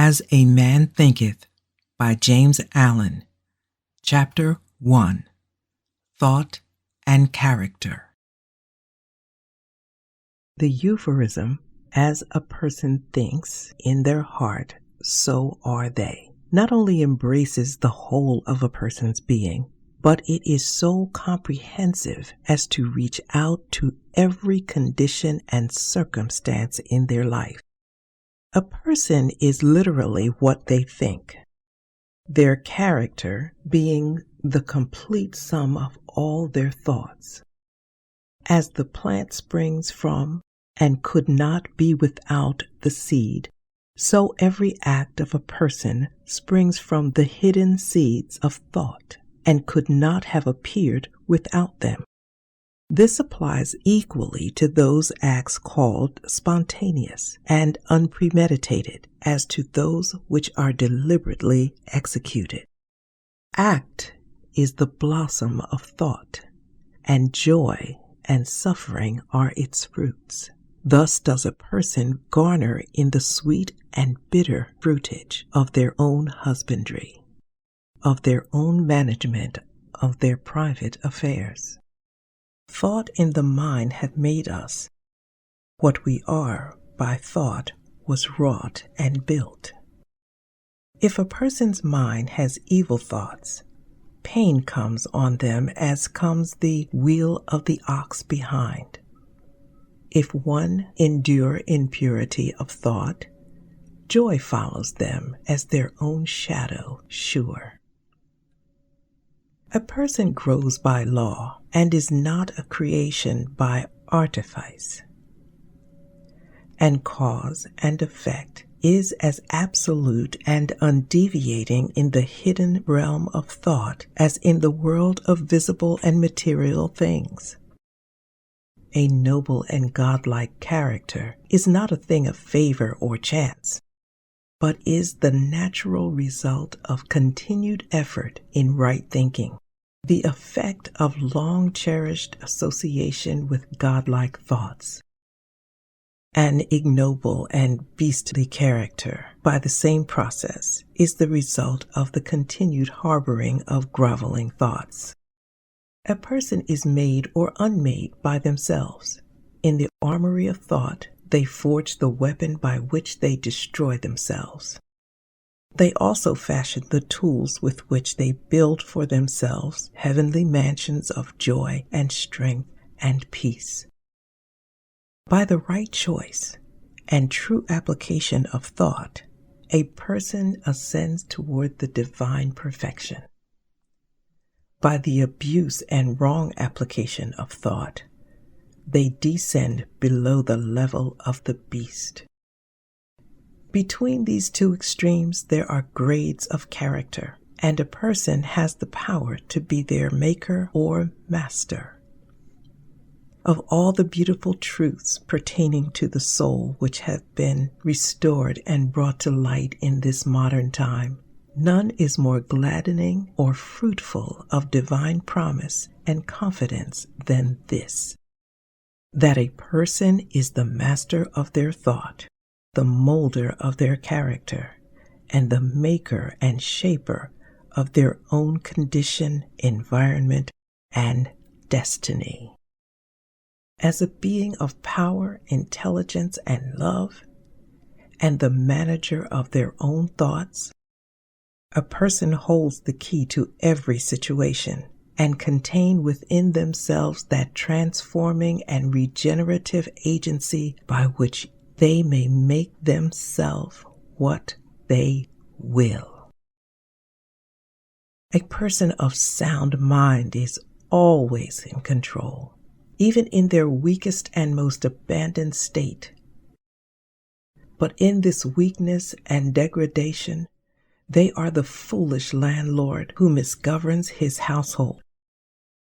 As a Man Thinketh by James Allen. Chapter 1. Thought and Character. The euphemism, as a person thinks in their heart, so are they, not only embraces the whole of a person's being, but it is so comprehensive as to reach out to every condition and circumstance in their life. A person is literally what they think, their character being the complete sum of all their thoughts. As the plant springs from and could not be without the seed, so every act of a person springs from the hidden seeds of thought and could not have appeared without them. This applies equally to those acts called spontaneous and unpremeditated as to those which are deliberately executed. Act is the blossom of thought, and joy and suffering are its fruits. Thus does a person garner in the sweet and bitter fruitage of their own husbandry, of their own management of their private affairs. Thought in the mind hath made us. What we are by thought was wrought and built. If a person's mind has evil thoughts, pain comes on them as comes the wheel of the ox behind. If one endure impurity of thought, joy follows them as their own shadow sure. A person grows by law and is not a creation by artifice. And cause and effect is as absolute and undeviating in the hidden realm of thought as in the world of visible and material things. A noble and godlike character is not a thing of favor or chance, but is the natural result of continued effort in right thinking, the effect of long-cherished association with godlike thoughts. An ignoble and beastly character, by the same process, is the result of the continued harboring of groveling thoughts. A person is made or unmade by themselves. In the armory of thought, they forge the weapon by which they destroy themselves. They also fashion the tools with which they build for themselves heavenly mansions of joy and strength and peace. By the right choice and true application of thought, a person ascends toward the divine perfection. By the abuse and wrong application of thought, they descend below the level of the beast. Between these two extremes there are grades of character, and a person has the power to be their maker or master. Of all the beautiful truths pertaining to the soul which have been restored and brought to light in this modern time, none is more gladdening or fruitful of divine promise and confidence than this, that a person is the master of their thought, the molder of their character, and the maker and shaper of their own condition, environment, and destiny. As a being of power, intelligence, and love, and the manager of their own thoughts, a person holds the key to every situation and contain within themselves that transforming and regenerative agency by which they may make themselves what they will. A person of sound mind is always in control, even in their weakest and most abandoned state. But in this weakness and degradation, they are the foolish landlord who misgoverns his household.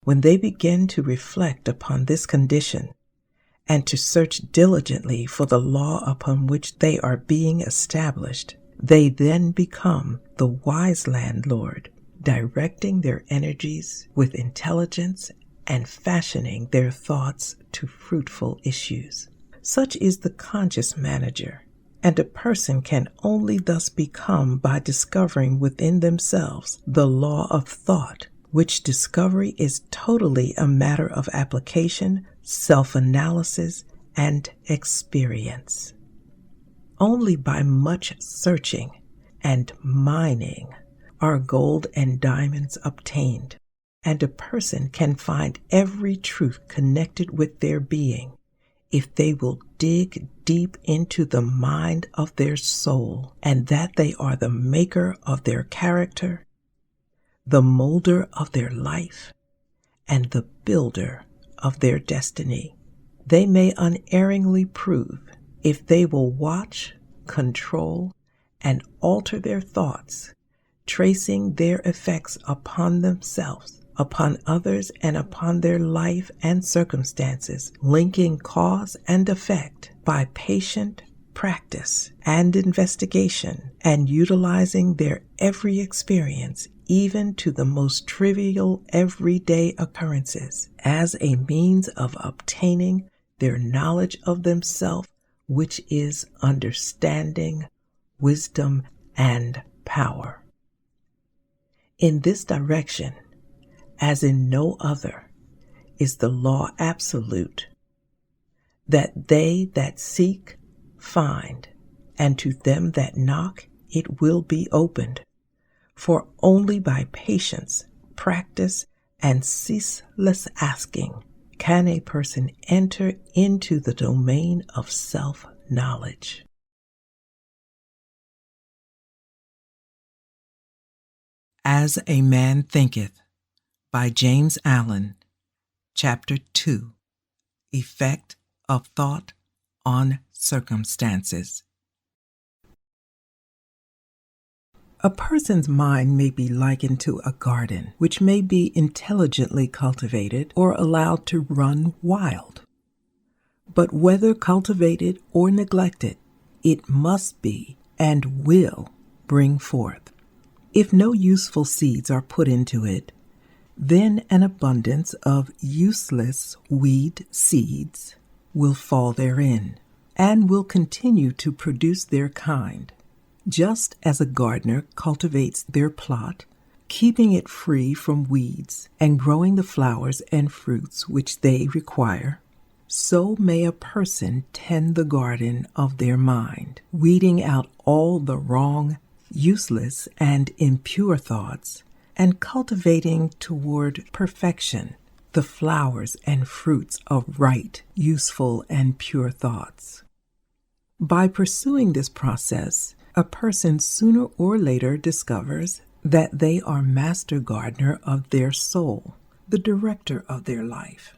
When they begin to reflect upon this condition, and to search diligently for the law upon which they are being established, they then become the wise landlord, directing their energies with intelligence and fashioning their thoughts to fruitful issues. Such is the conscious manager, and a person can only thus become by discovering within themselves the law of thought, which discovery is totally a matter of application, self-analysis, and experience. Only by much searching and mining are gold and diamonds obtained, and a person can find every truth connected with their being if they will dig deep into the mind of their soul, and that they are the maker of their character, the molder of their life, and the builder of their destiny. They may unerringly prove, if they will watch, control, and alter their thoughts, tracing their effects upon themselves, upon others, and upon their life and circumstances, linking cause and effect by patient practice and investigation, and utilizing their every experience, even to the most trivial everyday occurrences, as a means of obtaining their knowledge of themselves, which is understanding, wisdom, and power. In this direction, as in no other, is the law absolute, that they that seek find, and to them that knock it will be opened. For only by patience, practice, and ceaseless asking can a person enter into the domain of self-knowledge. As a Man Thinketh by James Allen, Chapter 2, Effect of Thought on Circumstances. A person's mind may be likened to a garden, which may be intelligently cultivated or allowed to run wild. But whether cultivated or neglected, it must be and will bring forth. If no useful seeds are put into it, then an abundance of useless weed seeds will fall therein, and will continue to produce their kind. Just as a gardener cultivates their plot, keeping it free from weeds and growing the flowers and fruits which they require, so may a person tend the garden of their mind, weeding out all the wrong, useless, and impure thoughts, and cultivating toward perfection the flowers and fruits of right, useful, and pure thoughts. By pursuing this process, a person sooner or later discovers that they are master gardener of their soul, the director of their life.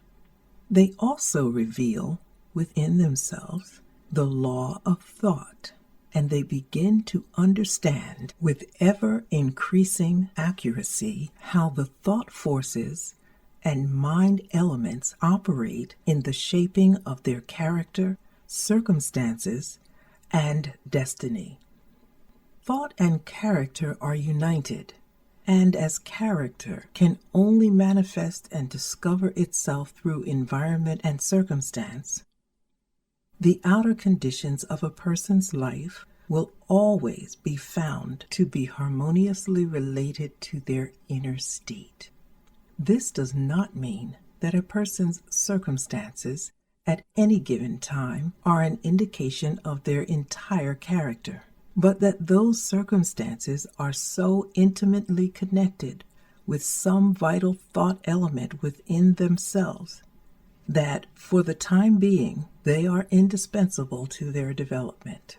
They also reveal within themselves the law of thought, and they begin to understand with ever-increasing accuracy how the thought forces and mind elements operate in the shaping of their character, circumstances, and destiny. Thought and character are united, and as character can only manifest and discover itself through environment and circumstance, the outer conditions of a person's life will always be found to be harmoniously related to their inner state. This does not mean that a person's circumstances at any given time are an indication of their entire character, but that those circumstances are so intimately connected with some vital thought element within themselves that, for the time being, they are indispensable to their development.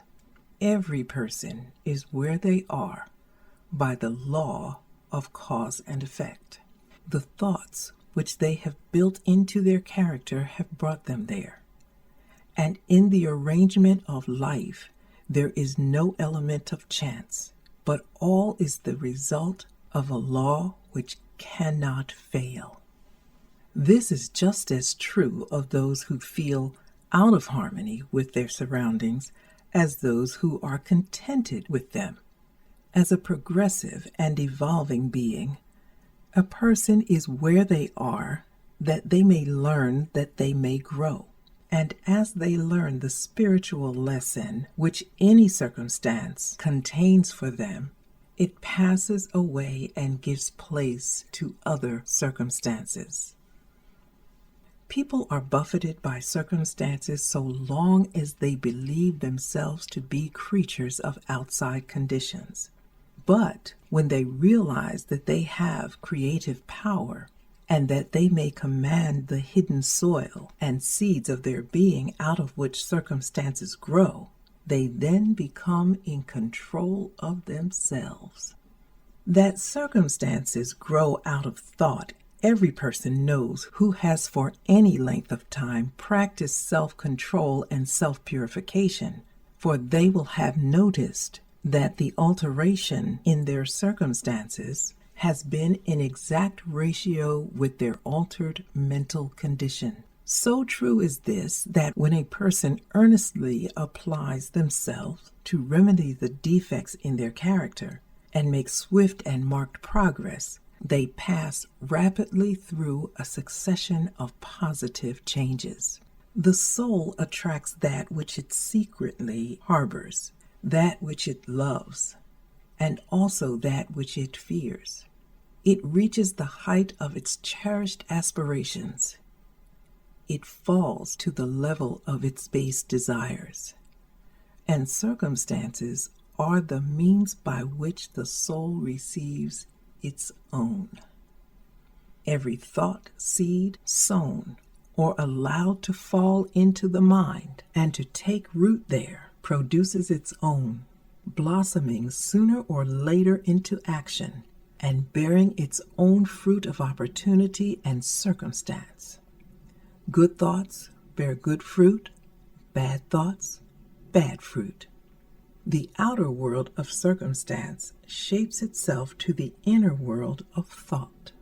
Every person is where they are by the law of cause and effect. The thoughts which they have built into their character have brought them there. And in the arrangement of life, there is no element of chance, but all is the result of a law which cannot fail. This is just as true of those who feel out of harmony with their surroundings as those who are contented with them. As a progressive and evolving being, a person is where they are that they may learn, that they may grow. And as they learn the spiritual lesson which any circumstance contains for them, it passes away and gives place to other circumstances. People are buffeted by circumstances so long as they believe themselves to be creatures of outside conditions. But when they realize that they have creative power and that they may command the hidden soil and seeds of their being out of which circumstances grow, they then become in control of themselves. That circumstances grow out of thought, every person knows who has for any length of time practiced self-control and self-purification, for they will have noticed that the alteration in their circumstances has been in exact ratio with their altered mental condition. So true is this that when a person earnestly applies themselves to remedy the defects in their character and make swift and marked progress, they pass rapidly through a succession of positive changes. The soul attracts that which it secretly harbors, that which it loves, and also that which it fears. It reaches the height of its cherished aspirations. It falls to the level of its base desires. And circumstances are the means by which the soul receives its own. Every thought seed sown or allowed to fall into the mind and to take root there produces its own, blossoming sooner or later into action and bearing its own fruit of opportunity and circumstance. Good thoughts bear good fruit, bad thoughts, bad fruit. The outer world of circumstance shapes itself to the inner world of thought,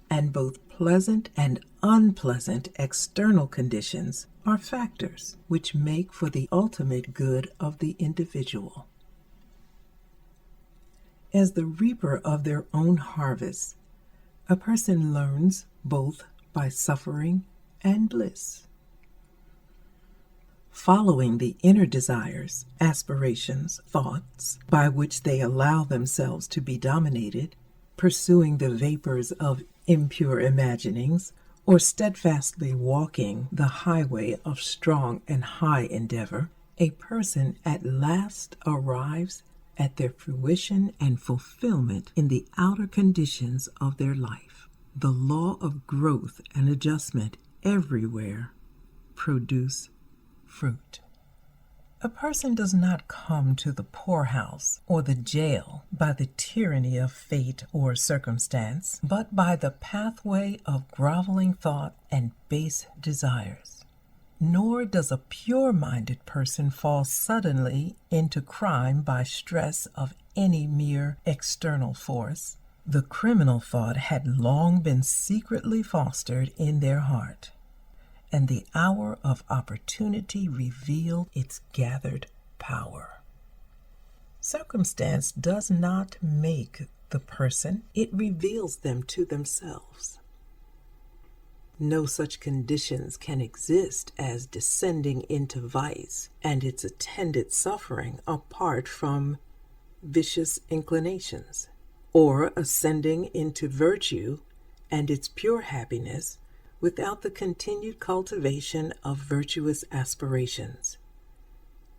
and both pleasant and unpleasant external conditions are factors which make for the ultimate good of the individual. As the reaper of their own harvest, a person learns both by suffering and bliss. Following the inner desires, aspirations, thoughts, by which they allow themselves to be dominated, pursuing the vapors of impure imaginings, or steadfastly walking the highway of strong and high endeavor, a person at last arrives at their fruition and fulfillment in the outer conditions of their life. The law of growth and adjustment everywhere produce fruit. A person does not come to the poorhouse or the jail by the tyranny of fate or circumstance, but by the pathway of groveling thought and base desires. Nor does a pure-minded person fall suddenly into crime by stress of any mere external force. The criminal thought had long been secretly fostered in their heart, and the hour of opportunity revealed its gathered power. Circumstance does not make the person, it reveals them to themselves. No such conditions can exist as descending into vice and its attendant suffering apart from vicious inclinations, or ascending into virtue and its pure happiness without the continued cultivation of virtuous aspirations.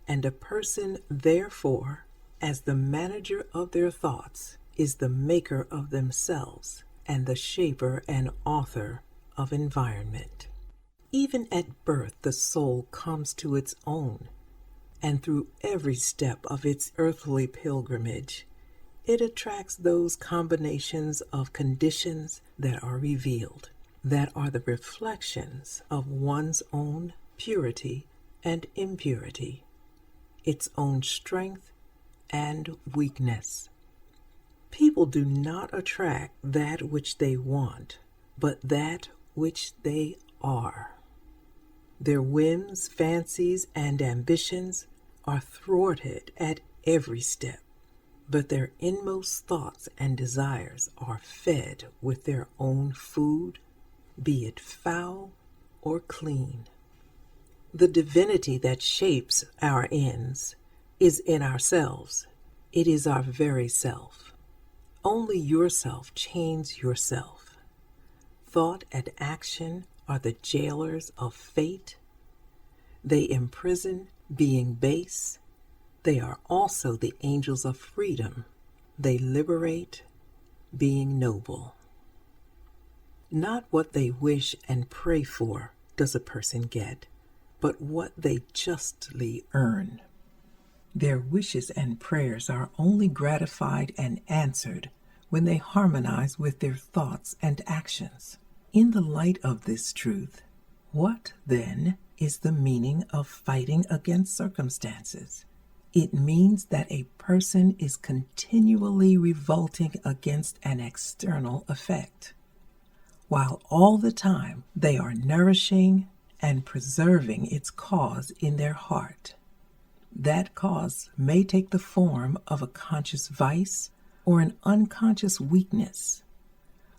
And a person, therefore, as the manager of their thoughts, is the maker of themselves and the shaper and author of environment. Even at birth, the soul comes to its own, and through every step of its earthly pilgrimage, it attracts those combinations of conditions that are revealed, that are the reflections of one's own purity and impurity, its own strength and weakness. People do not attract that which they want, but that which they are. Their whims, fancies, and ambitions are thwarted at every step, but their inmost thoughts and desires are fed with their own food, be it foul or clean. The divinity that shapes our ends is in ourselves. It is our very self. Only yourself chains yourself. Thought and action are the jailers of fate. They imprison being base. They are also the angels of freedom. They liberate being noble. Not what they wish and pray for does a person get, but what they justly earn. Their wishes and prayers are only gratified and answered when they harmonize with their thoughts and actions. In the light of this truth, what, then, is the meaning of fighting against circumstances? It means that a person is continually revolting against an external effect, while all the time they are nourishing and preserving its cause in their heart. That cause may take the form of a conscious vice or an unconscious weakness,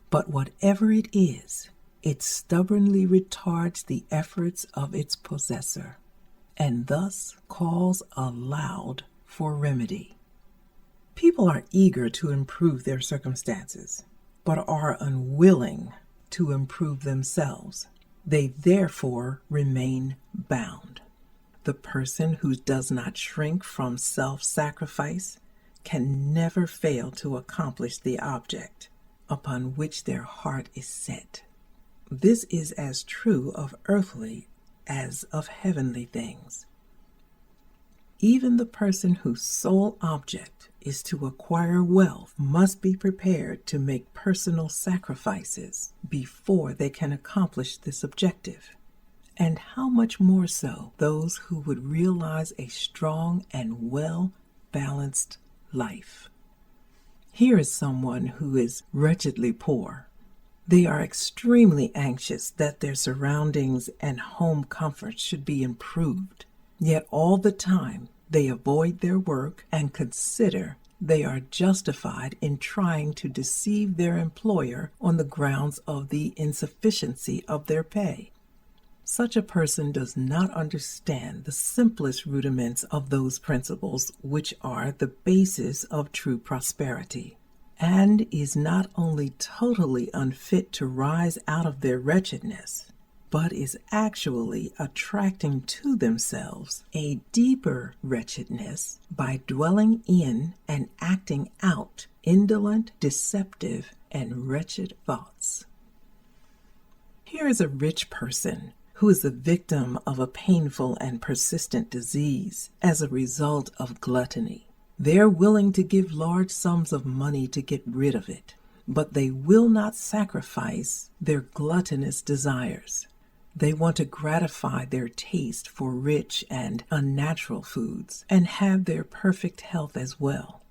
but whatever it is, it stubbornly retards the efforts of its possessor, and thus calls aloud for remedy. People are eager to improve their circumstances, but are unwilling to improve themselves. They therefore remain bound. The person who does not shrink from self-sacrifice can never fail to accomplish the object upon which their heart is set. This is as true of earthly as of heavenly things. Even the person whose sole object is to acquire wealth must be prepared to make personal sacrifices before they can accomplish this objective. And how much more so those who would realize a strong and well-balanced life. Here is someone who is wretchedly poor. They are extremely anxious that their surroundings and home comforts should be improved, yet all the time they avoid their work and consider they are justified in trying to deceive their employer on the grounds of the insufficiency of their pay. Such a person does not understand the simplest rudiments of those principles which are the basis of true prosperity, and is not only totally unfit to rise out of their wretchedness, but is actually attracting to themselves a deeper wretchedness by dwelling in and acting out indolent, deceptive, and wretched thoughts. Here is a rich person who is the victim of a painful and persistent disease as a result of gluttony. They are willing to give large sums of money to get rid of it, but they will not sacrifice their gluttonous desires. They want to gratify their taste for rich and unnatural foods and have their perfect health as well.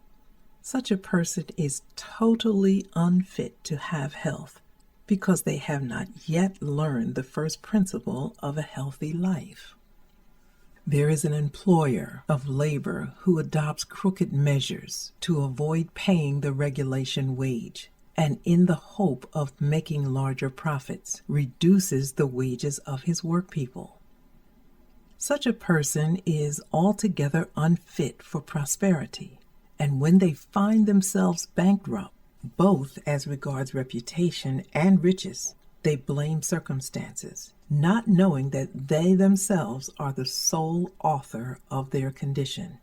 Such a person is totally unfit to have health because they have not yet learned the first principle of a healthy life. There is an employer of labor who adopts crooked measures to avoid paying the regulation wage, and in the hope of making larger profits, reduces the wages of his workpeople. Such a person is altogether unfit for prosperity, and when they find themselves bankrupt, both as regards reputation and riches, they blame circumstances, not knowing that they themselves are the sole author of their condition.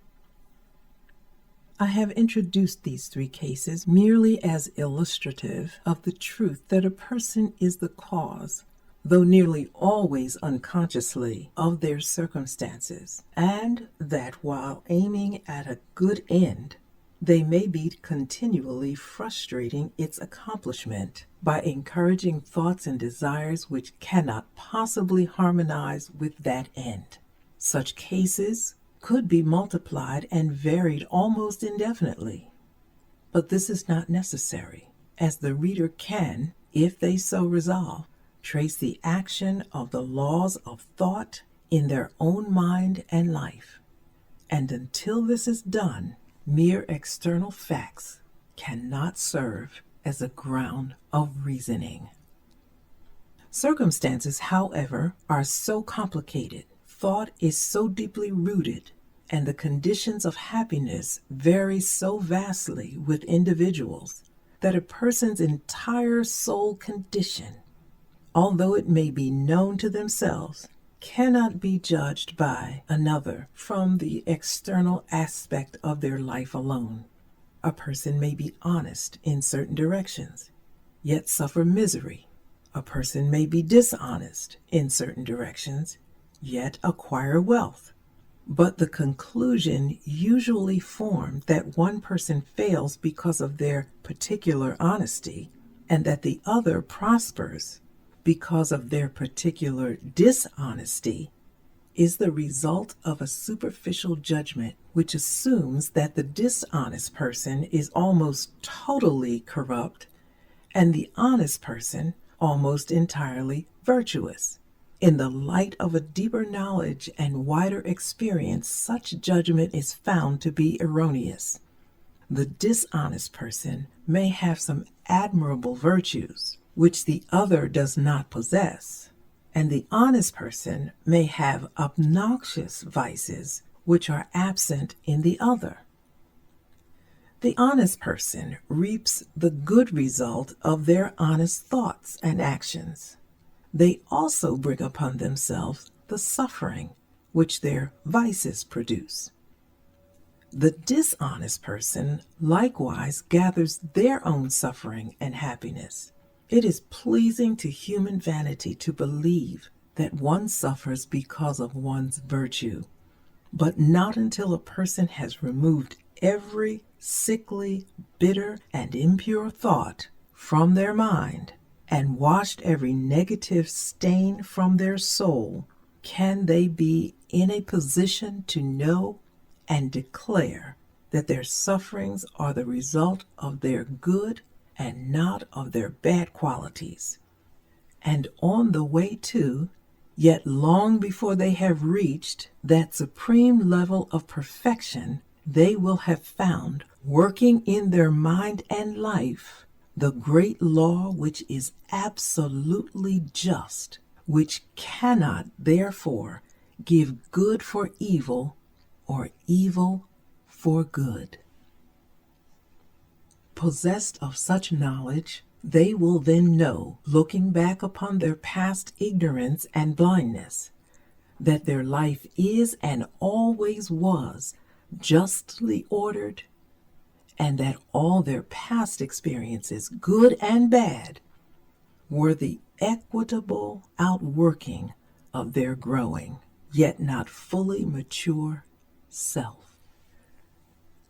I have introduced these three cases merely as illustrative of the truth that a person is the cause, though nearly always unconsciously, of their circumstances, and that while aiming at a good end, they may be continually frustrating its accomplishment by encouraging thoughts and desires which cannot possibly harmonize with that end. Such cases could be multiplied and varied almost indefinitely. But this is not necessary, as the reader can, if they so resolve, trace the action of the laws of thought in their own mind and life. And until this is done, mere external facts cannot serve as a ground of reasoning. Circumstances, however, are so complicated, thought is so deeply rooted and the conditions of happiness vary so vastly with individuals that a person's entire soul condition, although it may be known to themselves, cannot be judged by another from the external aspect of their life alone. A person may be honest in certain directions, yet suffer misery. A person may be dishonest in certain directions, yet acquire wealth. But the conclusion usually formed that one person fails because of their particular honesty, and that the other prospers because of their particular dishonesty, is the result of a superficial judgment which assumes that the dishonest person is almost totally corrupt and the honest person almost entirely virtuous. In the light of a deeper knowledge and wider experience, such judgment is found to be erroneous. The dishonest person may have some admirable virtues, which the other does not possess, and the honest person may have obnoxious vices, which are absent in the other. The honest person reaps the good result of their honest thoughts and actions. They also bring upon themselves the suffering which their vices produce. The dishonest person likewise gathers their own suffering and happiness. It is pleasing to human vanity to believe that one suffers because of one's virtue, but not until a person has removed every sickly, bitter, and impure thought from their mind and washed every negative stain from their soul can they be in a position to know and declare that their sufferings are the result of their good and not of their bad qualities. And on the way to, yet long before they have reached that supreme level of perfection, they will have found working in their mind and life the great law which is absolutely just, which cannot therefore give good for evil or evil for good. Possessed of such knowledge, they will then know, looking back upon their past ignorance and blindness, that their life is and always was justly ordered, and that all their past experiences, good and bad, were the equitable outworking of their growing, yet not fully mature self.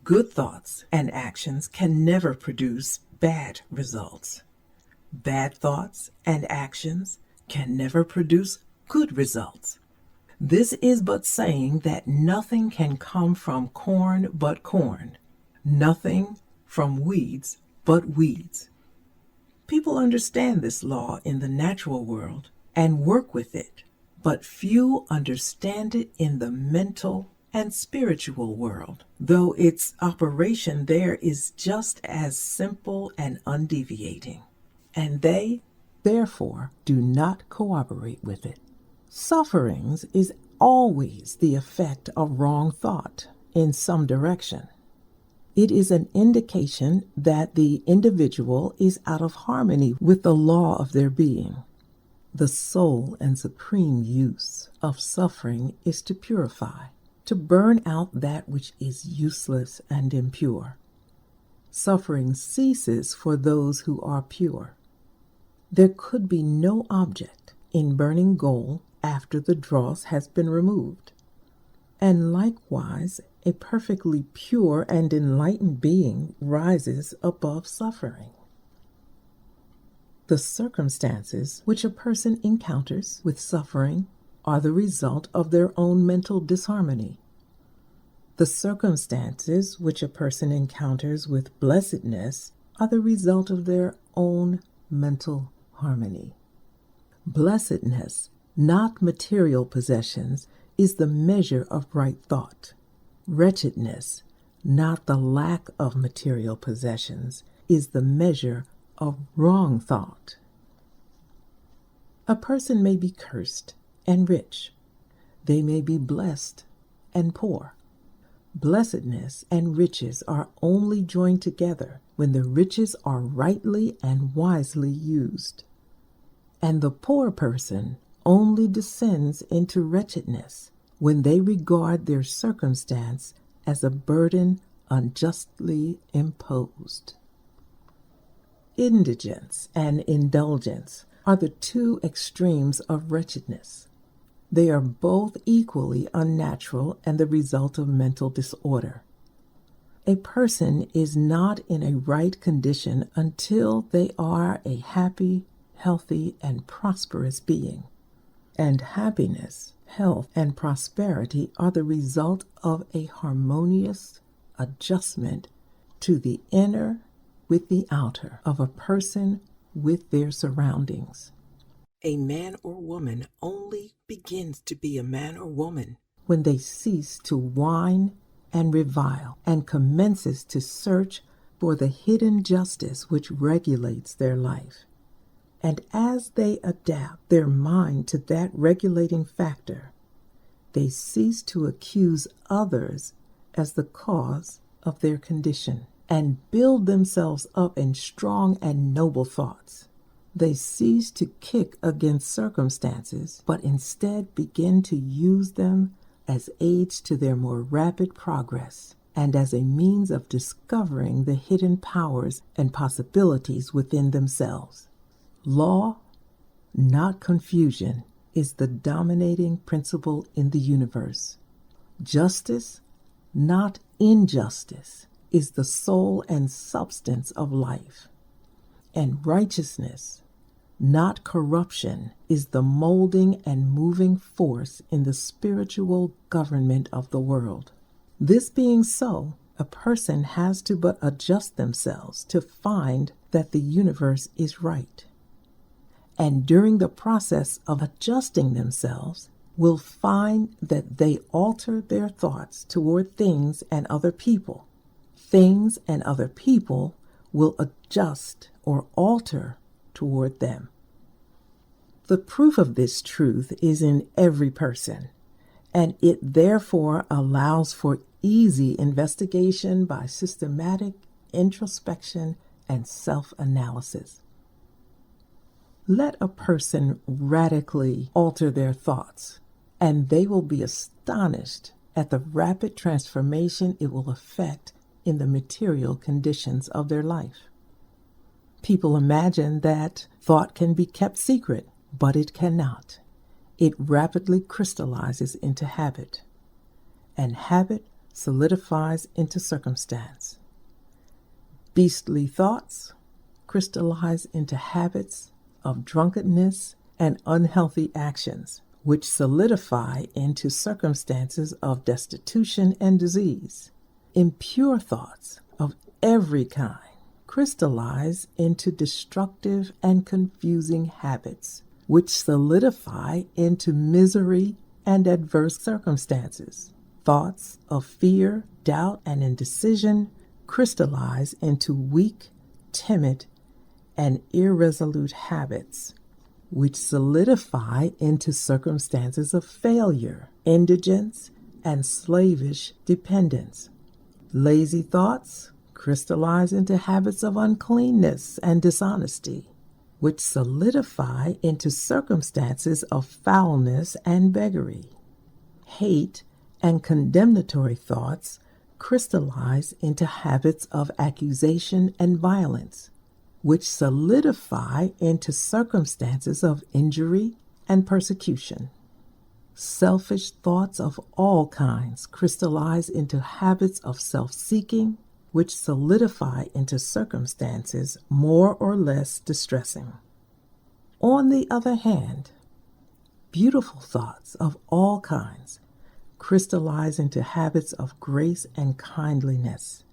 Good thoughts and actions can never produce bad results. Bad thoughts and actions can never produce good results. This is but saying that nothing can come from corn but corn, nothing from weeds but weeds. People understand this law in the natural world and work with it, but few understand it in the mental and spiritual world, though its operation there is just as simple and undeviating, and they, therefore, do not cooperate with it. Sufferings is always the effect of wrong thought in some direction. It is an indication that the individual is out of harmony with the law of their being. The sole and supreme use of suffering is to purify, to burn out that which is useless and impure. Suffering ceases for those who are pure. There could be no object in burning gold after the dross has been removed. And likewise, a perfectly pure and enlightened being rises above suffering. The circumstances which a person encounters with suffering are the result of their own mental disharmony. The circumstances which a person encounters with blessedness are the result of their own mental harmony. Blessedness, not material possessions, is the measure of right thought. Wretchedness, not the lack of material possessions, is the measure of wrong thought. A person may be cursed and rich. They may be blessed and poor. Blessedness and riches are only joined together when the riches are rightly and wisely used. And the poor person only descends into wretchedness when they regard their circumstance as a burden unjustly imposed. Indigence and indulgence are the two extremes of wretchedness. They are both equally unnatural and the result of mental disorder. A person is not in a right condition until they are a happy, healthy, and prosperous being. And happiness, health, and prosperity are the result of a harmonious adjustment to the inner with the outer of a person with their surroundings. A man or woman only begins to be a man or woman when they cease to whine and revile and commences to search for the hidden justice which regulates their life. And as they adapt their mind to that regulating factor, they cease to accuse others as the cause of their condition and build themselves up in strong and noble thoughts. They cease to kick against circumstances, but instead begin to use them as aids to their more rapid progress and as a means of discovering the hidden powers and possibilities within themselves. Law, not confusion, is the dominating principle in the universe. Justice, not injustice, is the soul and substance of life. And righteousness, not corruption, is the molding and moving force in the spiritual government of the world. This being so, a person has to but adjust themselves to find that the universe is right. And during the process of adjusting themselves, will find that they alter their thoughts toward things and other people. Things and other people will adjust or alter toward them. The proof of this truth is in every person, and it therefore allows for easy investigation by systematic introspection and self-analysis. Let a person radically alter their thoughts, and they will be astonished at the rapid transformation it will effect in the material conditions of their life. People imagine that thought can be kept secret, but it cannot. It rapidly crystallizes into habit, and habit solidifies into circumstance. Beastly thoughts crystallize into habits of drunkenness and unhealthy actions, which solidify into circumstances of destitution and disease. Impure thoughts of every kind crystallize into destructive and confusing habits, which solidify into misery and adverse circumstances. Thoughts of fear, doubt, and indecision crystallize into weak, timid, and irresolute habits, which solidify into circumstances of failure, indigence, and slavish dependence. Lazy thoughts crystallize into habits of uncleanness and dishonesty, which solidify into circumstances of foulness and beggary. Hate and condemnatory thoughts crystallize into habits of accusation and violence, which solidify into circumstances of injury and persecution. Selfish thoughts of all kinds crystallize into habits of self-seeking, which solidify into circumstances more or less distressing. On the other hand, beautiful thoughts of all kinds crystallize into habits of grace and kindliness,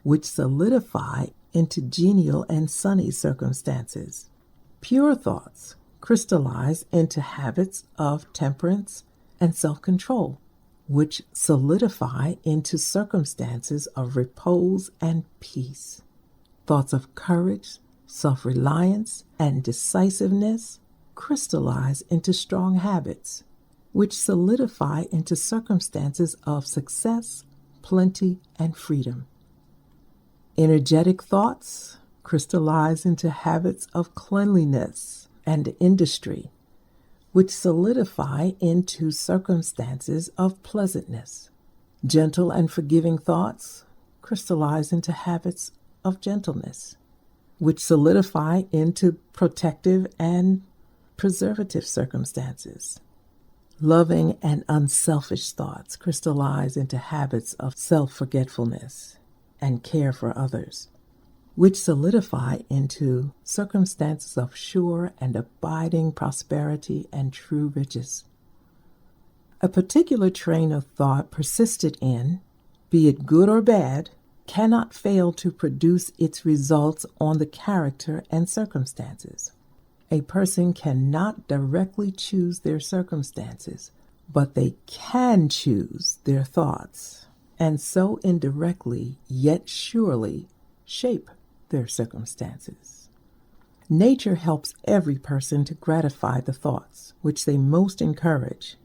which solidify into genial and sunny circumstances. Pure thoughts crystallize into habits of temperance and self-control, which solidify into circumstances of repose and peace. Thoughts of courage, self-reliance, and decisiveness crystallize into strong habits, which solidify into circumstances of success, plenty, and freedom. Energetic thoughts crystallize into habits of cleanliness and industry, which solidify into circumstances of pleasantness. Gentle and forgiving thoughts crystallize into habits of gentleness, which solidify into protective and preservative circumstances. Loving and unselfish thoughts crystallize into habits of self-forgetfulness and care for others, which solidify into circumstances of sure and abiding prosperity and true riches. A particular train of thought persisted in, be it good or bad, cannot fail to produce its results on the character and circumstances. A person cannot directly choose their circumstances, but they can choose their thoughts, and so indirectly, yet surely, shape their circumstances. Nature helps every person to gratify the thoughts which they most encourage,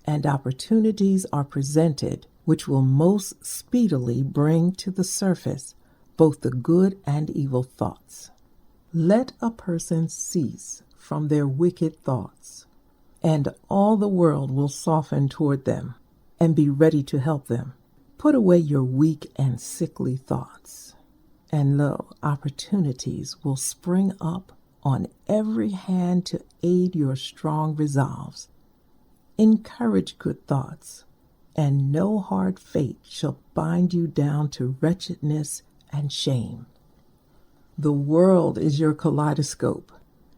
and opportunities are presented which will most speedily bring to the surface both the good and evil thoughts. Let a person cease from their wicked thoughts, and all the world will soften toward them and be ready to help them. Put away your weak and sickly thoughts, and lo, opportunities will spring up on every hand to aid your strong resolves. Encourage good thoughts, and no hard fate shall bind you down to wretchedness and shame. The world is your kaleidoscope,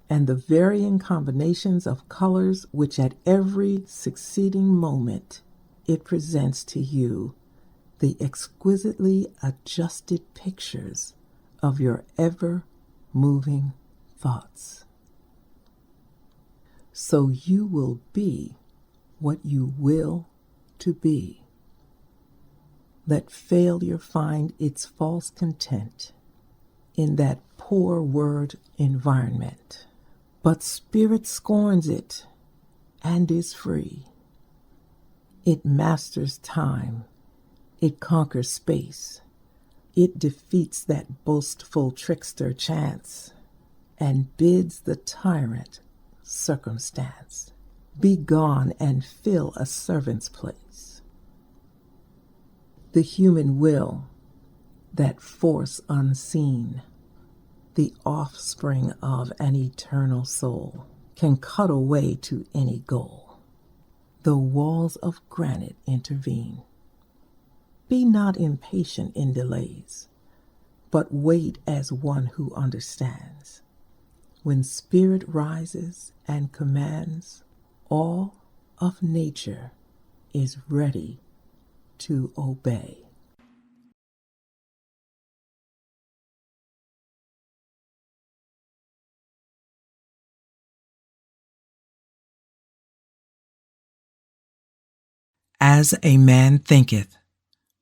and the varying combinations of colors which at every succeeding moment it presents to you, the exquisitely adjusted pictures of your ever-moving thoughts. So you will be what you will to be. Let failure find its false content in that poor word environment, but spirit scorns it and is free. It masters time, it conquers space, it defeats that boastful trickster chance, and bids the tyrant circumstance be gone and fill a servant's place. The human will, that force unseen, the offspring of an eternal soul, can cut a way to any goal. The walls of granite intervene. Be not impatient in delays, but wait as one who understands. When spirit rises and commands, all of nature is ready to obey. As a Man Thinketh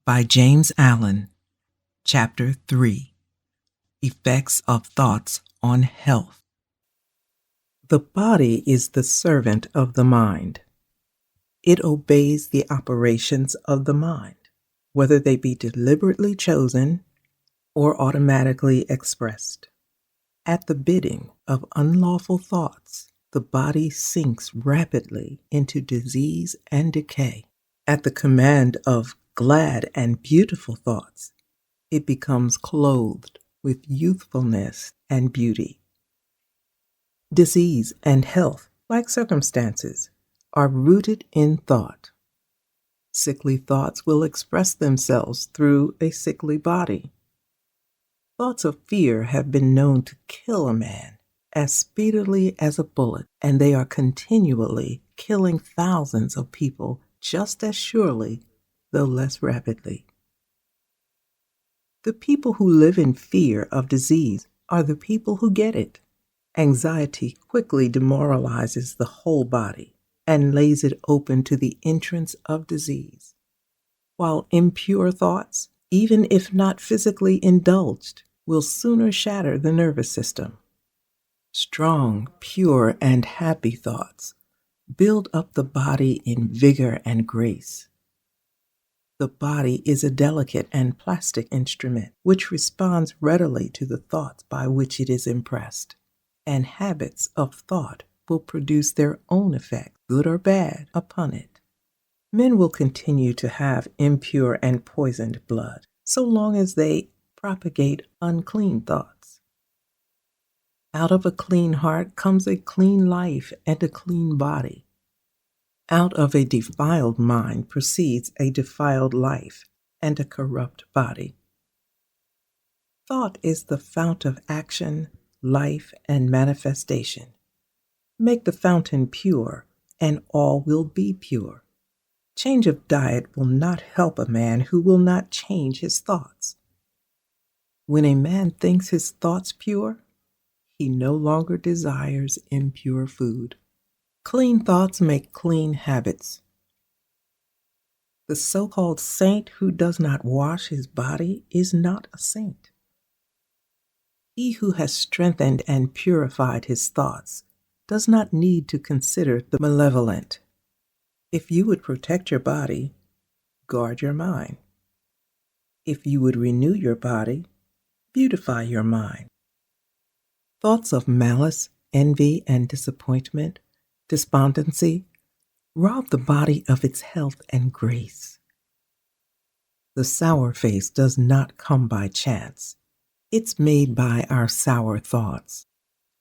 by James Allen, Chapter 3, Effects of Thoughts on Health. The body is the servant of the mind. It obeys the operations of the mind, whether they be deliberately chosen or automatically expressed. At the bidding of unlawful thoughts, the body sinks rapidly into disease and decay. At the command of glad and beautiful thoughts, it becomes clothed with youthfulness and beauty. Disease and health, like circumstances, are rooted in thought. Sickly thoughts will express themselves through a sickly body. Thoughts of fear have been known to kill a man as speedily as a bullet, and they are continually killing thousands of people just as surely, though less rapidly. The people who live in fear of disease are the people who get it. Anxiety quickly demoralizes the whole body and lays it open to the entrance of disease, while impure thoughts, even if not physically indulged, will sooner shatter the nervous system. Strong, pure, and happy thoughts build up the body in vigor and grace. The body is a delicate and plastic instrument which responds readily to the thoughts by which it is impressed, and habits of thought will produce their own effect, good or bad, upon it. Men will continue to have impure and poisoned blood so long as they propagate unclean thoughts. Out of a clean heart comes a clean life and a clean body. Out of a defiled mind proceeds a defiled life and a corrupt body. Thought is the fount of action, life, and manifestation. Make the fountain pure, and all will be pure. Change of diet will not help a man who will not change his thoughts. When a man thinks his thoughts pure, he no longer desires impure food. Clean thoughts make clean habits. The so-called saint who does not wash his body is not a saint. He who has strengthened and purified his thoughts does not need to consider the malevolent. If you would protect your body, guard your mind. If you would renew your body, beautify your mind. Thoughts of malice, envy, and disappointment, despondency, rob the body of its health and grace. The sour face does not come by chance. It's made by our sour thoughts.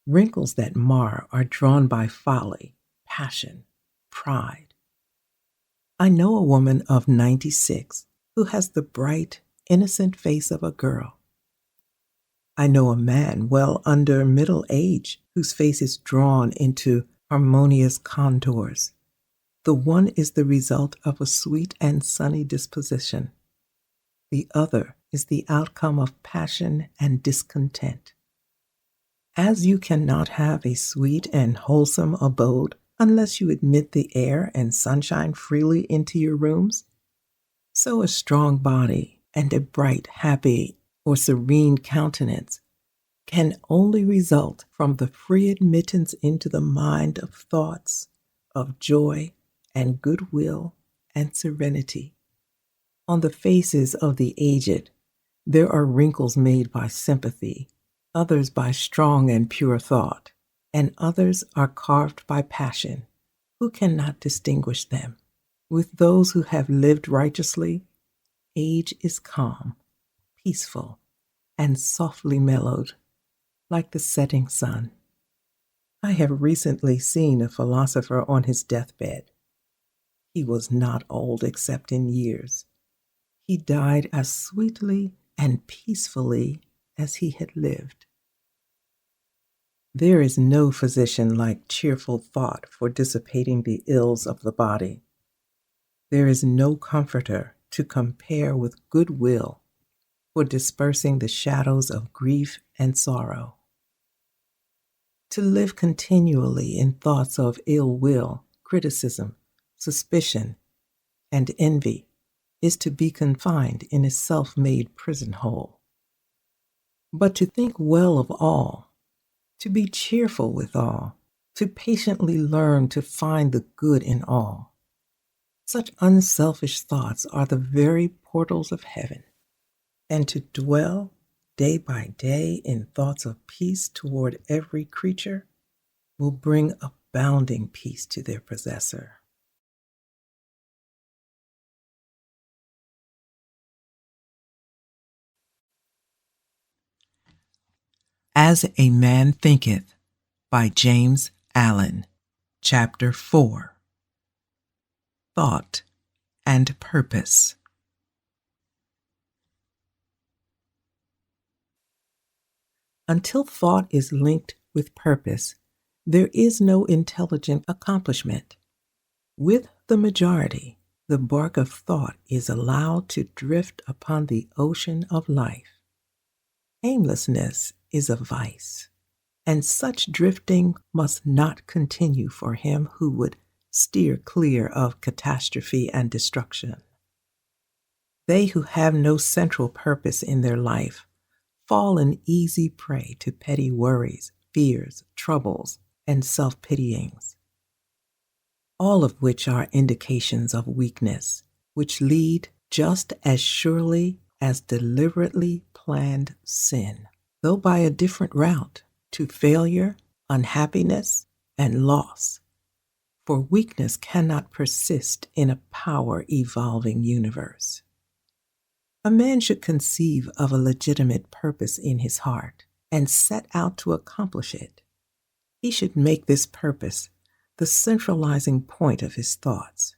Wrinkles that mar are drawn by folly, passion, pride. I know a woman of 96 who has the bright, innocent face of a girl. I know a man well under middle age whose face is drawn into harmonious contours. The one is the result of a sweet and sunny disposition. The other is the outcome of passion and discontent. As you cannot have a sweet and wholesome abode unless you admit the air and sunshine freely into your rooms, so a strong body and a bright, happy, or serene countenance can only result from the free admittance into the mind of thoughts of joy and goodwill and serenity. On the faces of the aged, there are wrinkles made by sympathy, others by strong and pure thought, and others are carved by passion. Who cannot distinguish them? With those who have lived righteously, age is calm, peaceful, and softly mellowed, like the setting sun. I have recently seen a philosopher on his deathbed. He was not old except in years. He died as sweetly and peacefully as he had lived. There is no physician like cheerful thought for dissipating the ills of the body. There is no comforter to compare with goodwill for dispersing the shadows of grief and sorrow. To live continually in thoughts of ill will, criticism, suspicion, and envy is to be confined in a self-made prison hole. But to think well of all, to be cheerful with all, to patiently learn to find the good in all, such unselfish thoughts are the very portals of heaven. And to dwell day by day in thoughts of peace toward every creature will bring abounding peace to their possessor. As a Man Thinketh by James Allen, Chapter 4. Thought and Purpose. Until thought is linked with purpose, there is no intelligent accomplishment. With the majority, the bark of thought is allowed to drift upon the ocean of life. Aimlessness is a vice, and such drifting must not continue for him who would steer clear of catastrophe and destruction. They who have no central purpose in their life fall an easy prey to petty worries, fears, troubles, and self-pityings. all of which are indications of weakness, which lead just as surely as deliberately planned sin, though by a different route, to failure, unhappiness, and loss. For weakness cannot persist in a power-evolving universe. A man should conceive of a legitimate purpose in his heart and set out to accomplish it. He should make this purpose the centralizing point of his thoughts.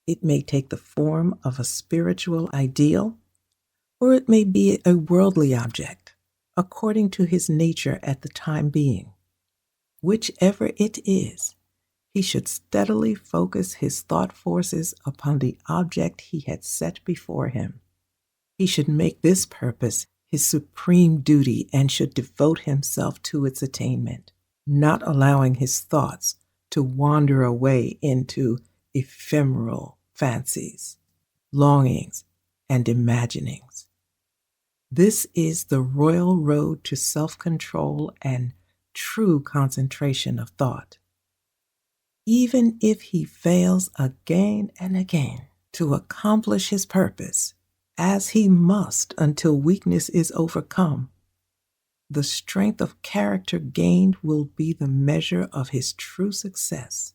It may take the form of a spiritual ideal, or it may be a worldly object, according to his nature at the time being. Whichever it is, he should steadily focus his thought forces upon the object he had set before him. He should make this purpose his supreme duty and should devote himself to its attainment, not allowing his thoughts to wander away into ephemeral fancies, longings, and imaginings. This is the royal road to self-control and true concentration of thought. Even if he fails again and again to accomplish his purpose, as he must until weakness is overcome, the strength of character gained will be the measure of his true success,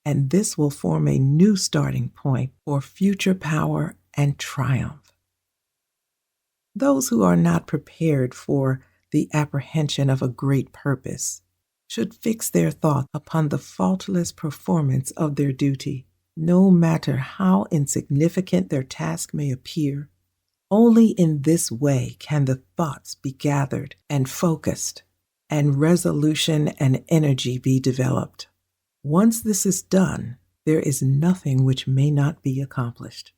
and this will form a new starting point for future power and triumph. Those who are not prepared for the apprehension of a great purpose should fix their thought upon the faultless performance of their duty, no matter how insignificant their task may appear. Only in this way can the thoughts be gathered and focused, and resolution and energy be developed. Once this is done, there is nothing which may not be accomplished.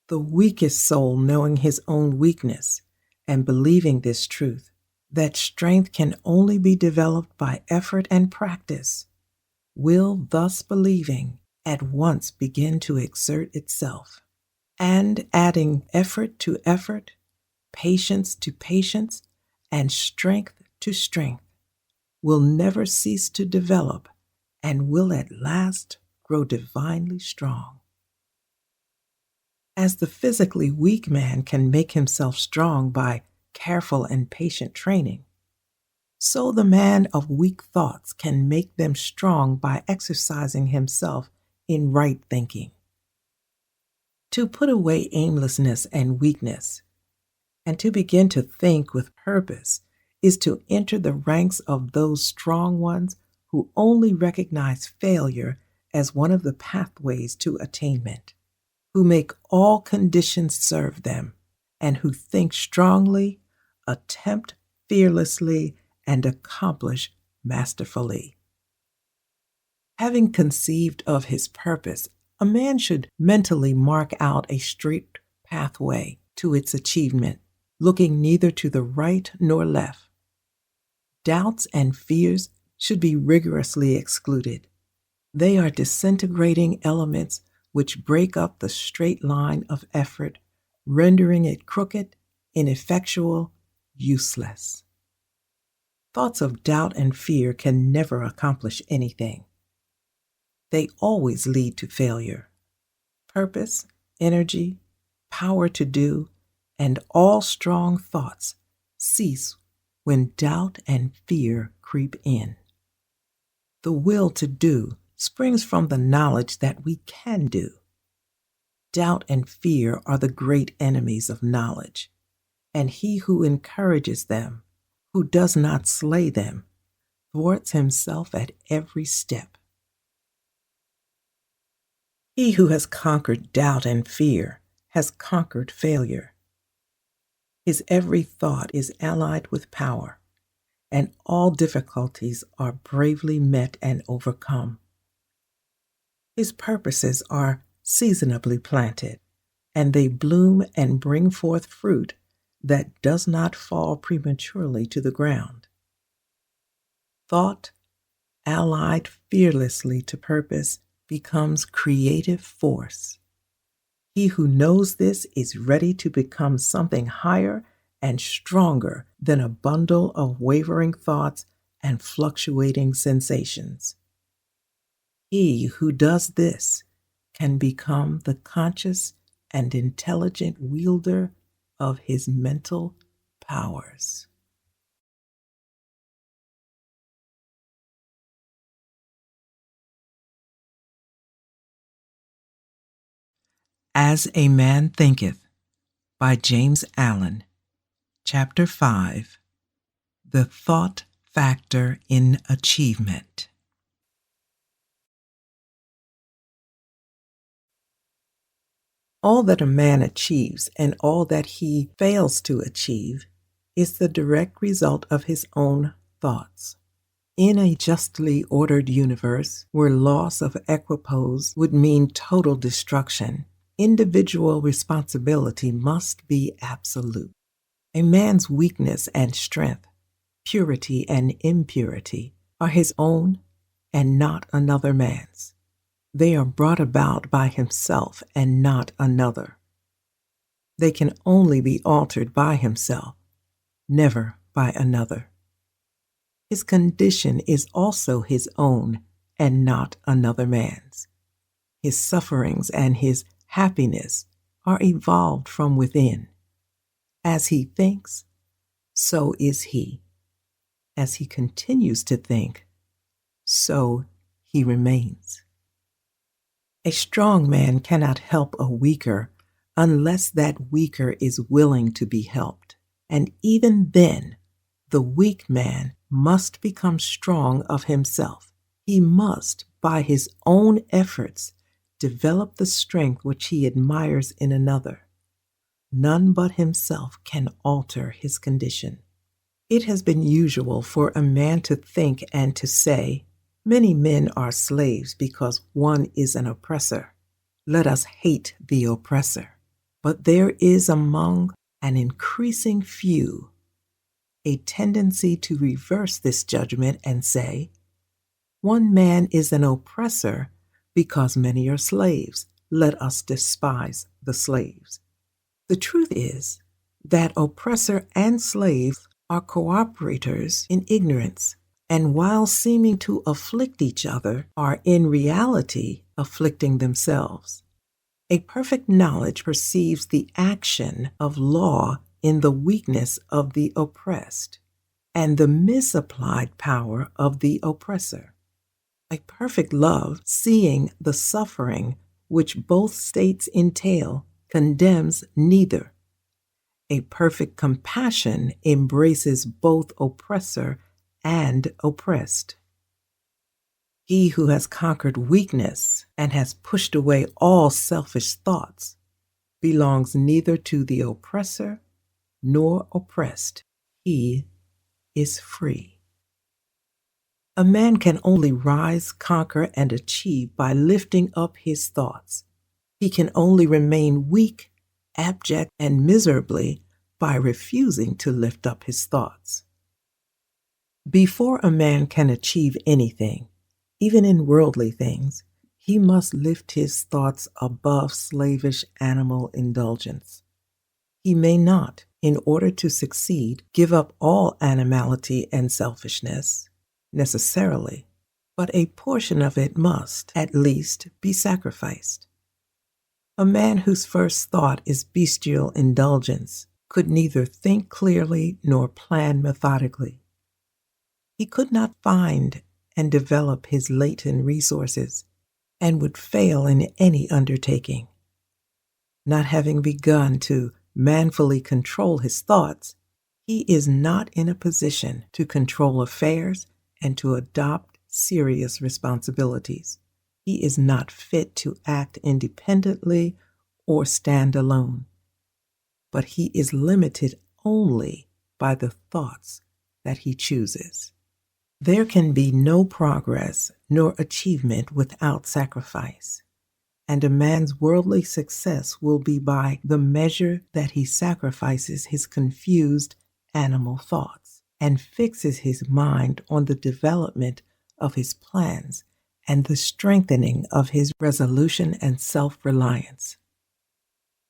The weakest soul, knowing his own weakness and believing this truth, that strength can only be developed by effort and practice, will, thus believing, at once begin to exert itself. And adding effort to effort, patience to patience, and strength to strength, will never cease to develop and will at last grow divinely strong. As the physically weak man can make himself strong by careful and patient training, so the man of weak thoughts can make them strong by exercising himself in right thinking. To put away aimlessness and weakness, and to begin to think with purpose, is to enter the ranks of those strong ones who only recognize failure as one of the pathways to attainment, who make all conditions serve them, and who think strongly, attempt fearlessly, and accomplish masterfully. Having conceived of his purpose, a man should mentally mark out a straight pathway to its achievement, looking neither to the right nor left. Doubts and fears should be rigorously excluded. They are disintegrating elements which break up the straight line of effort, rendering it crooked, ineffectual, useless. Thoughts of doubt and fear can never accomplish anything. They always lead to failure. Purpose, energy, power to do, and all strong thoughts cease when doubt and fear creep in. The will to do springs from the knowledge that we can do. Doubt and fear are the great enemies of knowledge, and he who encourages them, who does not slay them, thwarts himself at every step. He who has conquered doubt and fear has conquered failure. His every thought is allied with power, and all difficulties are bravely met and overcome. His purposes are seasonably planted, and they bloom and bring forth fruit that does not fall prematurely to the ground. Thought, allied fearlessly to purpose, becomes creative force. He who knows this is ready to become something higher and stronger than a bundle of wavering thoughts and fluctuating sensations. He who does this can become the conscious and intelligent wielder of his mental powers. As a Man Thinketh by James Allen, Chapter 5, The Thought Factor in Achievement. All that a man achieves and all that he fails to achieve is the direct result of his own thoughts. In a justly ordered universe where loss of equipoise would mean total destruction, individual responsibility must be absolute. A man's weakness and strength, purity and impurity, are his own and not another man's. They are brought about by himself and not another. They can only be altered by himself, never by another. His condition is also his own and not another man's. His sufferings and his happiness are evolved from within. As he thinks, so is he. As he continues to think, so he remains. A strong man cannot help a weaker unless that weaker is willing to be helped. And even then, the weak man must become strong of himself. He must, by his own efforts, develop the strength which he admires in another. None but himself can alter his condition. It has been usual for a man to think and to say, "Many men are slaves because one is an oppressor. Let us hate the oppressor." But there is among an increasing few a tendency to reverse this judgment and say, "One man is an oppressor because many are slaves. Let us despise the slaves." The truth is that oppressor and slave are cooperators in ignorance, and while seeming to afflict each other, are in reality afflicting themselves. A perfect knowledge perceives the action of law in the weakness of the oppressed and the misapplied power of the oppressor. A perfect love, seeing the suffering which both states entail, condemns neither. A perfect compassion embraces both oppressor and oppressed. He who has conquered weakness and has pushed away all selfish thoughts belongs neither to the oppressor nor oppressed. He is free. A man can only rise, conquer, and achieve by lifting up his thoughts. He can only remain weak, abject, and miserably by refusing to lift up his thoughts. Before a man can achieve anything, even in worldly things, he must lift his thoughts above slavish animal indulgence. He may not, in order to succeed, give up all animality and selfishness, necessarily, but a portion of it must, at least, be sacrificed. A man whose first thought is bestial indulgence could neither think clearly nor plan methodically. He could not find and develop his latent resources and would fail in any undertaking. Not having begun to manfully control his thoughts, he is not in a position to control affairs and to adopt serious responsibilities. He is not fit to act independently or stand alone. But he is limited only by the thoughts that he chooses. There can be no progress nor achievement without sacrifice, and a man's worldly success will be by the measure that he sacrifices his confused animal thoughts and fixes his mind on the development of his plans and the strengthening of his resolution and self-reliance.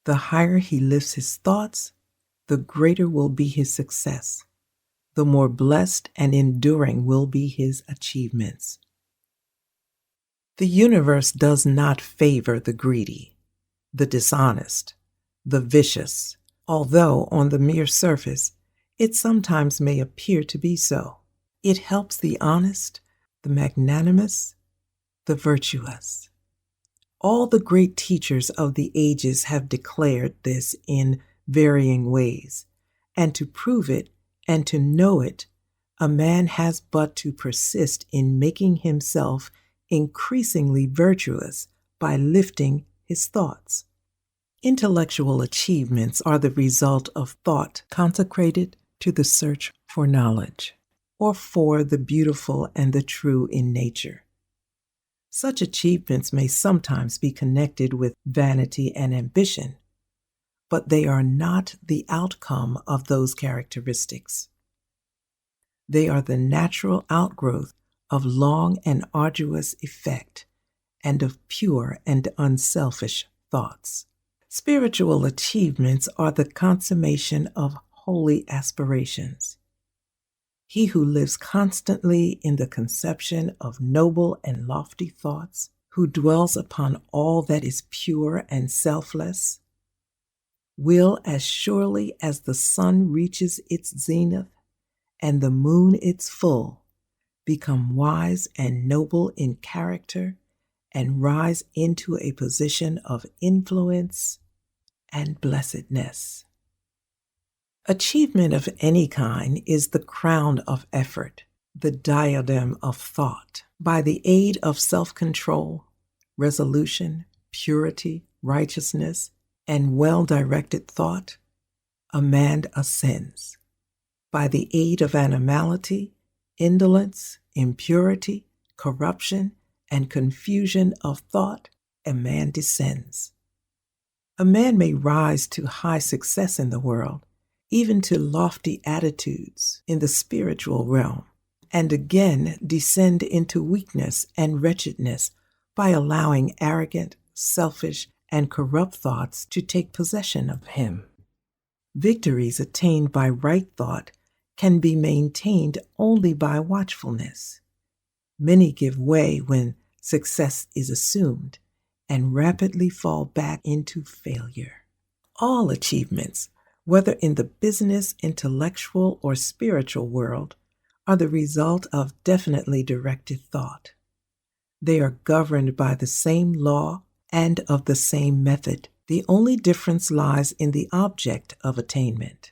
The higher he lifts his thoughts, the greater will be his success, the more blessed and enduring will be his achievements. The universe does not favor the greedy, the dishonest, the vicious, although on the mere surface it sometimes may appear to be so. It helps the honest, the magnanimous, the virtuous. All the great teachers of the ages have declared this in varying ways, and to prove it and to know it, a man has but to persist in making himself increasingly virtuous by lifting his thoughts. Intellectual achievements are the result of thought consecrated to the search for knowledge, or for the beautiful and the true in nature. Such achievements may sometimes be connected with vanity and ambition, but they are not the outcome of those characteristics. They are the natural outgrowth of long and arduous effect and of pure and unselfish thoughts. Spiritual achievements are the consummation of holy aspirations. He who lives constantly in the conception of noble and lofty thoughts, who dwells upon all that is pure and selfless, will, as surely as the sun reaches its zenith and the moon its full, become wise and noble in character and rise into a position of influence and blessedness. Achievement of any kind is the crown of effort, the diadem of thought. By the aid of self-control, resolution, purity, righteousness, and well-directed thought, a man ascends. By the aid of animality, indolence, impurity, corruption, and confusion of thought, a man descends. A man may rise to high success in the world, even to lofty attitudes in the spiritual realm, and again descend into weakness and wretchedness by allowing arrogant, selfish, and corrupt thoughts to take possession of him. Victories attained by right thought can be maintained only by watchfulness. Many give way when success is assumed and rapidly fall back into failure. All achievements, whether in the business, intellectual, or spiritual world, are the result of definitely directed thought. They are governed by the same law and of the same method. The only difference lies in the object of attainment.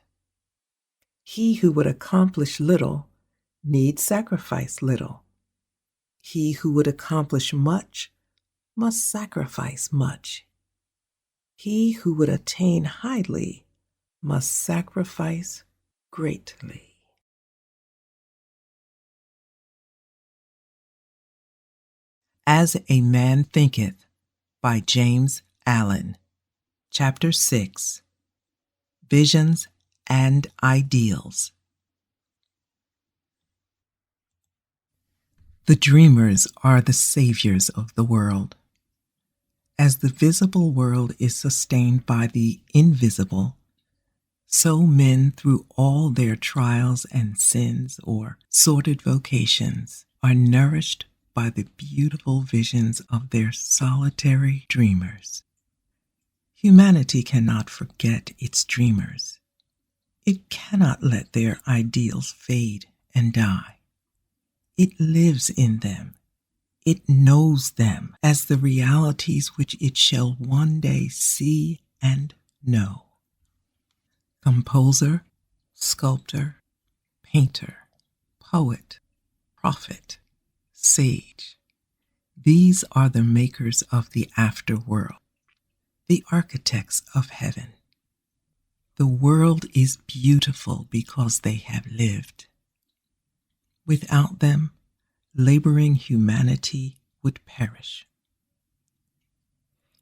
He who would accomplish little needs sacrifice little. He who would accomplish much must sacrifice much. He who would attain highly must sacrifice greatly. As a Man Thinketh by James Allen. Chapter 6. Visions and Ideals. The dreamers are the saviors of the world. As the visible world is sustained by the invisible, so men through all their trials and sins or sordid vocations are nourished by the beautiful visions of their solitary dreamers. Humanity cannot forget its dreamers. It cannot let their ideals fade and die. It lives in them. It knows them as the realities which it shall one day see and know. Composer, sculptor, painter, poet, prophet, sage. These are the makers of the afterworld, the architects of heaven. The world is beautiful because they have lived. Without them, laboring humanity would perish.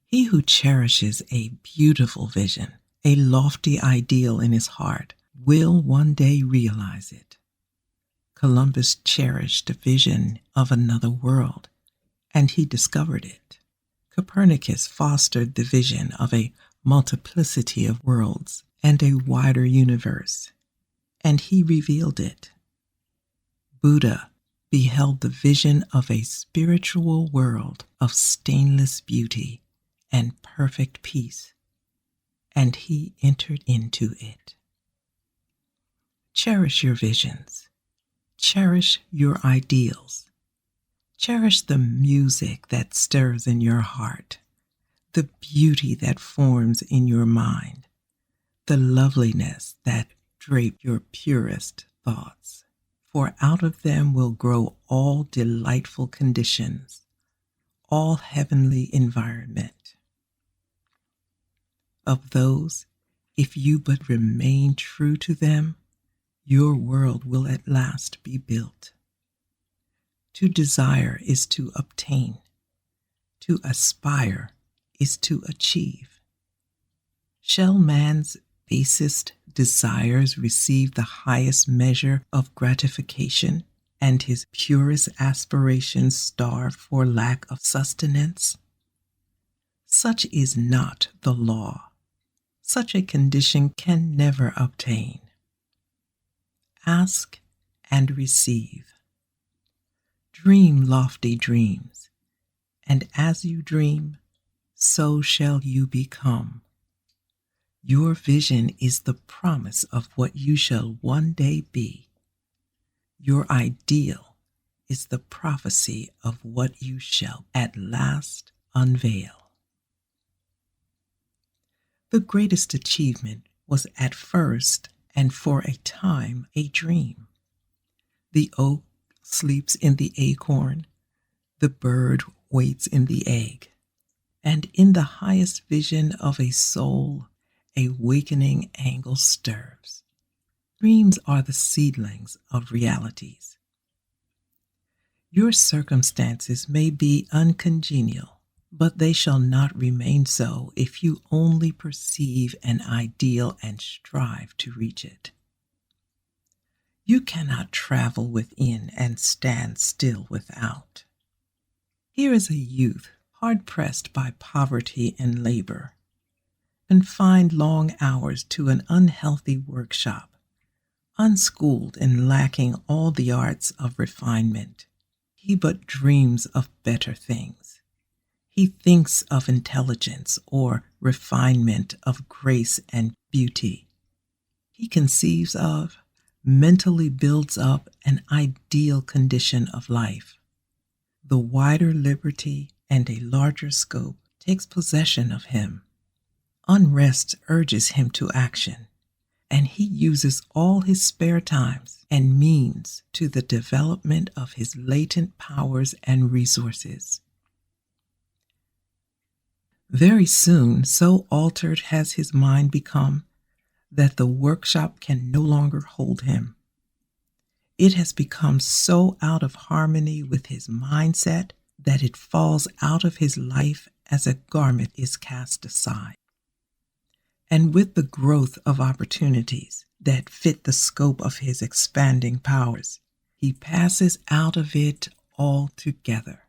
He who cherishes a beautiful vision, a lofty ideal in his heart, will one day realize it. Columbus cherished a vision of another world, and he discovered it. Copernicus fostered the vision of a multiplicity of worlds and a wider universe, and he revealed it. Buddha beheld the vision of a spiritual world of stainless beauty and perfect peace, and he entered into it. Cherish your visions. Cherish your ideals. Cherish the music that stirs in your heart, the beauty that forms in your mind, the loveliness that drape your purest thoughts. For out of them will grow all delightful conditions, all heavenly environment. Of those, if you but remain true to them, your world will at last be built. To desire is to obtain. To aspire is to achieve. Shall man's basest desires receive the highest measure of gratification, and his purest aspirations starve for lack of sustenance? Such is not the law. Such a condition can never obtain. Ask and receive. Dream lofty dreams, and as you dream, so shall you become. Your vision is the promise of what you shall one day be. Your ideal is the prophecy of what you shall at last unveil. The greatest achievement was at first and for a time a dream. The oak sleeps in the acorn, the bird waits in the egg, and in the highest vision of a soul, a wakening angle stirs. Dreams are the seedlings of realities. Your circumstances may be uncongenial, but they shall not remain so if you only perceive an ideal and strive to reach it. You cannot travel within and stand still without. Here is a youth hard-pressed by poverty and labor, confined long hours to an unhealthy workshop, unschooled and lacking all the arts of refinement. He but dreams of better things. He thinks of intelligence or refinement, of grace and beauty. He conceives of, mentally builds up an ideal condition of life. The wider liberty and a larger scope takes possession of him. Unrest urges him to action, and he uses all his spare times and means to the development of his latent powers and resources. Very soon, so altered has his mind become that the workshop can no longer hold him. It has become so out of harmony with his mindset that it falls out of his life as a garment is cast aside. And with the growth of opportunities that fit the scope of his expanding powers, he passes out of it altogether.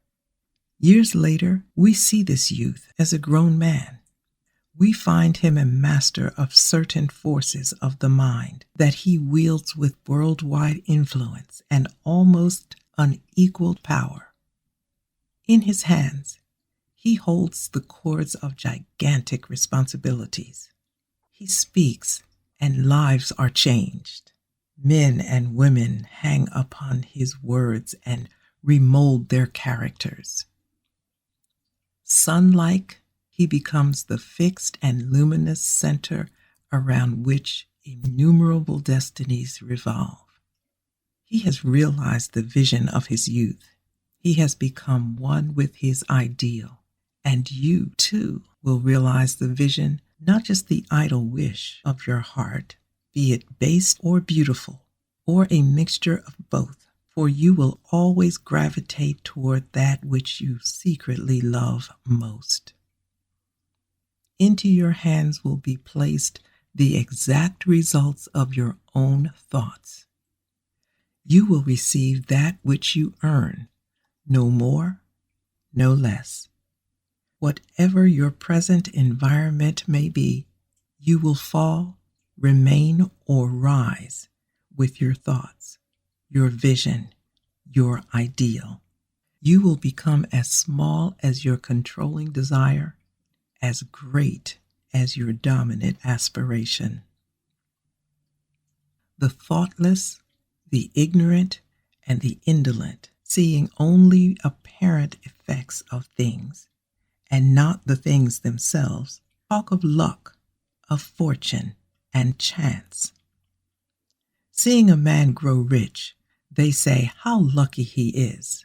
Years later, we see this youth as a grown man. We find him a master of certain forces of the mind that he wields with worldwide influence and almost unequaled power. In his hands, he holds the cords of gigantic responsibilities. He speaks, and lives are changed. Men and women hang upon his words and remold their characters. Sun-like, he becomes the fixed and luminous center around which innumerable destinies revolve. He has realized the vision of his youth. He has become one with his ideal. And you, too, will realize the vision, not just the idle wish of your heart, be it base or beautiful, or a mixture of both, for you will always gravitate toward that which you secretly love most. Into your hands will be placed the exact results of your own thoughts. You will receive that which you earn, no more, no less. Whatever your present environment may be, you will fall, remain, or rise with your thoughts, your vision, your ideal. You will become as small as your controlling desire, as great as your dominant aspiration. The thoughtless, the ignorant, and the indolent, seeing only apparent effects of things and not the things themselves, talk of luck, of fortune, and chance. Seeing a man grow rich, they say how lucky he is.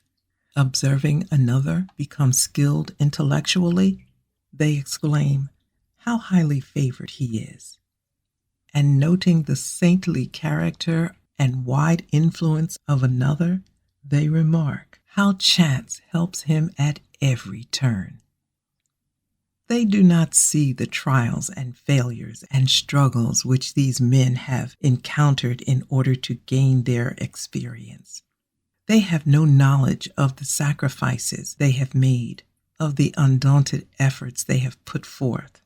Observing another become skilled intellectually, they exclaim how highly favored he is. And noting the saintly character and wide influence of another, they remark how chance helps him at every turn. They do not see the trials and failures and struggles which these men have encountered in order to gain their experience. They have no knowledge of the sacrifices they have made, of the undaunted efforts they have put forth,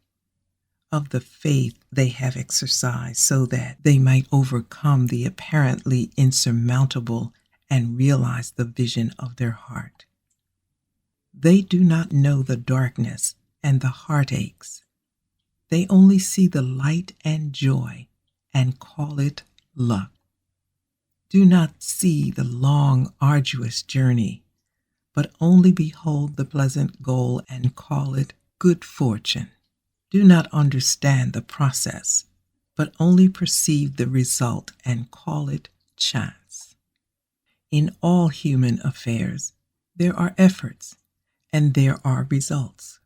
of the faith they have exercised so that they might overcome the apparently insurmountable and realize the vision of their heart. They do not know the darkness and the heartaches. They only see the light and joy and call it luck. Do not see the long, arduous journey, but only behold the pleasant goal and call it good fortune. Do not understand the process, but only perceive the result and call it chance. In all human affairs, there are efforts and there are results.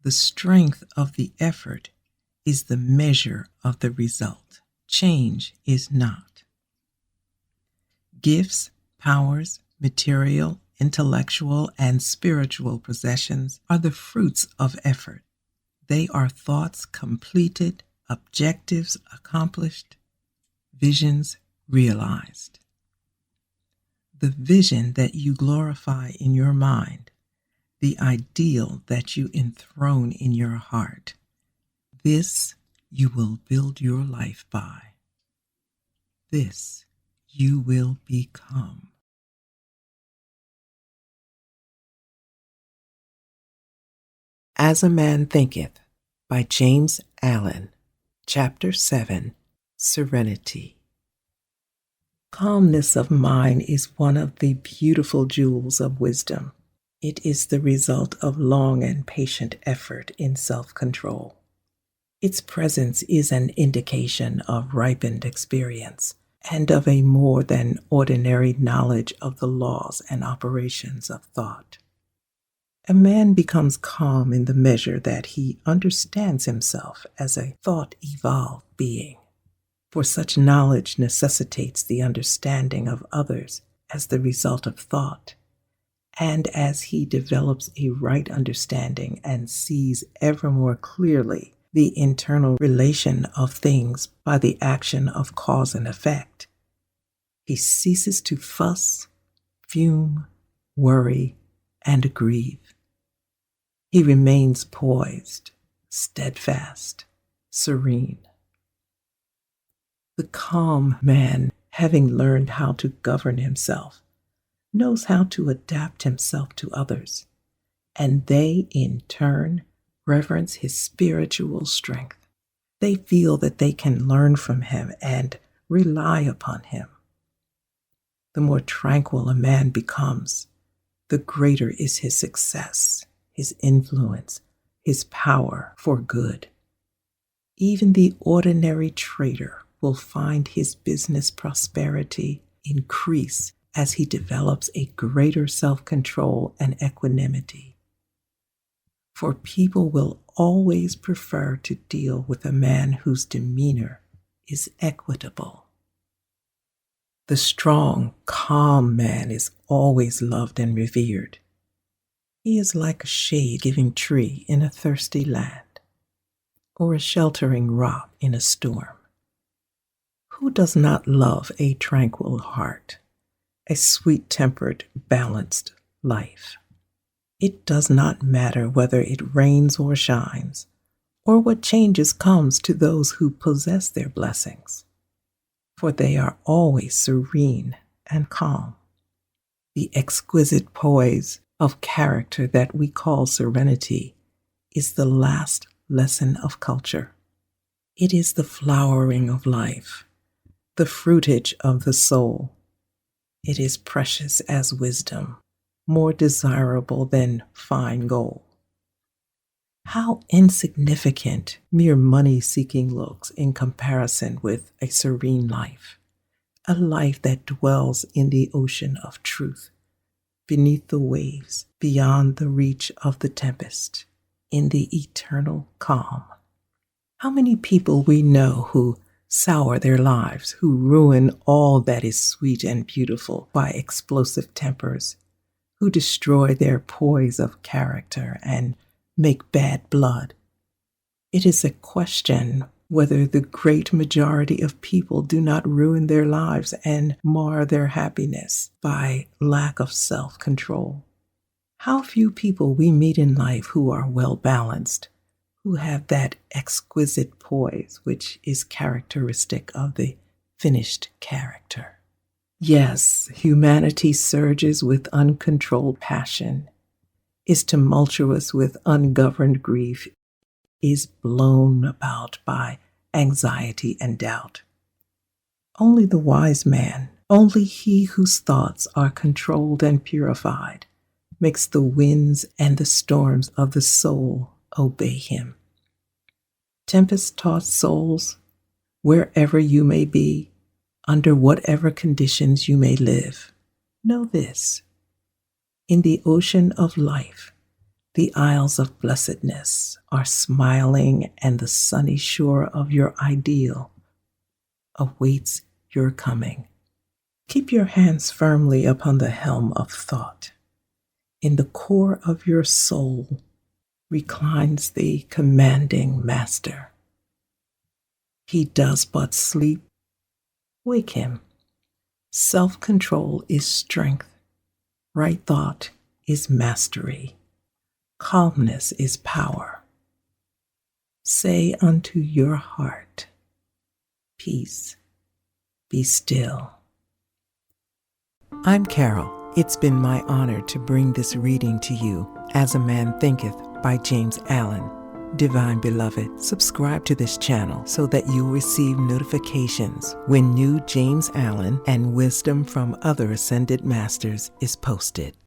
The strength of the effort is the measure of the result. Change is not. Gifts, powers, material, intellectual, and spiritual possessions are the fruits of effort. They are thoughts completed, objectives accomplished, visions realized. The vision that you glorify in your mind, the ideal that you enthrone in your heart, this you will build your life by. This you will become. As a Man Thinketh by James Allen, Chapter 7, Serenity. Calmness of mind is one of the beautiful jewels of wisdom. It is the result of long and patient effort in self-control. Its presence is an indication of ripened experience and of a more than ordinary knowledge of the laws and operations of thought. A man becomes calm in the measure that he understands himself as a thought-evolved being, for such knowledge necessitates the understanding of others as the result of thought. And as he develops a right understanding and sees ever more clearly the internal relation of things by the action of cause and effect, he ceases to fuss, fume, worry, and grieve. He remains poised, steadfast, serene. The calm man, having learned how to govern himself, knows how to adapt himself to others, and they, in turn, reverence his spiritual strength. They feel that they can learn from him and rely upon him. The more tranquil a man becomes, the greater is his success, his influence, his power for good. Even the ordinary trader will find his business prosperity increase as he develops a greater self-control and equanimity. For people will always prefer to deal with a man whose demeanor is equitable. The strong, calm man is always loved and revered. He is like a shade-giving tree in a thirsty land, or a sheltering rock in a storm. Who does not love a tranquil heart, a sweet-tempered, balanced life? It does not matter whether it rains or shines, or what changes comes to those who possess their blessings, for they are always serene and calm. The exquisite poise of character that we call serenity is the last lesson of culture. It is the flowering of life, the fruitage of the soul. It is precious as wisdom, more desirable than fine gold. How insignificant mere money-seeking looks in comparison with a serene life, a life that dwells in the ocean of truth, beneath the waves, beyond the reach of the tempest, in the eternal calm. How many people we know who sour their lives, who ruin all that is sweet and beautiful by explosive tempers, who destroy their poise of character and make bad blood. It is a question whether the great majority of people do not ruin their lives and mar their happiness by lack of self-control. How few people we meet in life who are well-balanced, who have that exquisite poise which is characteristic of the finished character. Yes, humanity surges with uncontrolled passion, is tumultuous with ungoverned grief, is blown about by anxiety and doubt. Only the wise man, only he whose thoughts are controlled and purified, makes the winds and the storms of the soul obey him. Tempest-tossed souls, wherever you may be, under whatever conditions you may live, know this: in the ocean of life, the isles of blessedness are smiling, and the sunny shore of your ideal awaits your coming. Keep your hands firmly upon the helm of thought. In the core of your soul reclines the commanding master. He does but sleep. Wake him. Self-control is strength. Right thought is mastery. Calmness is power. Say unto your heart, peace, be still. I'm Carol. It's been my honor to bring this reading to you, As a Man Thinketh by James Allen. Divine Beloved, subscribe to this channel so that you'll receive notifications when new James Allen and wisdom from other ascended masters is posted.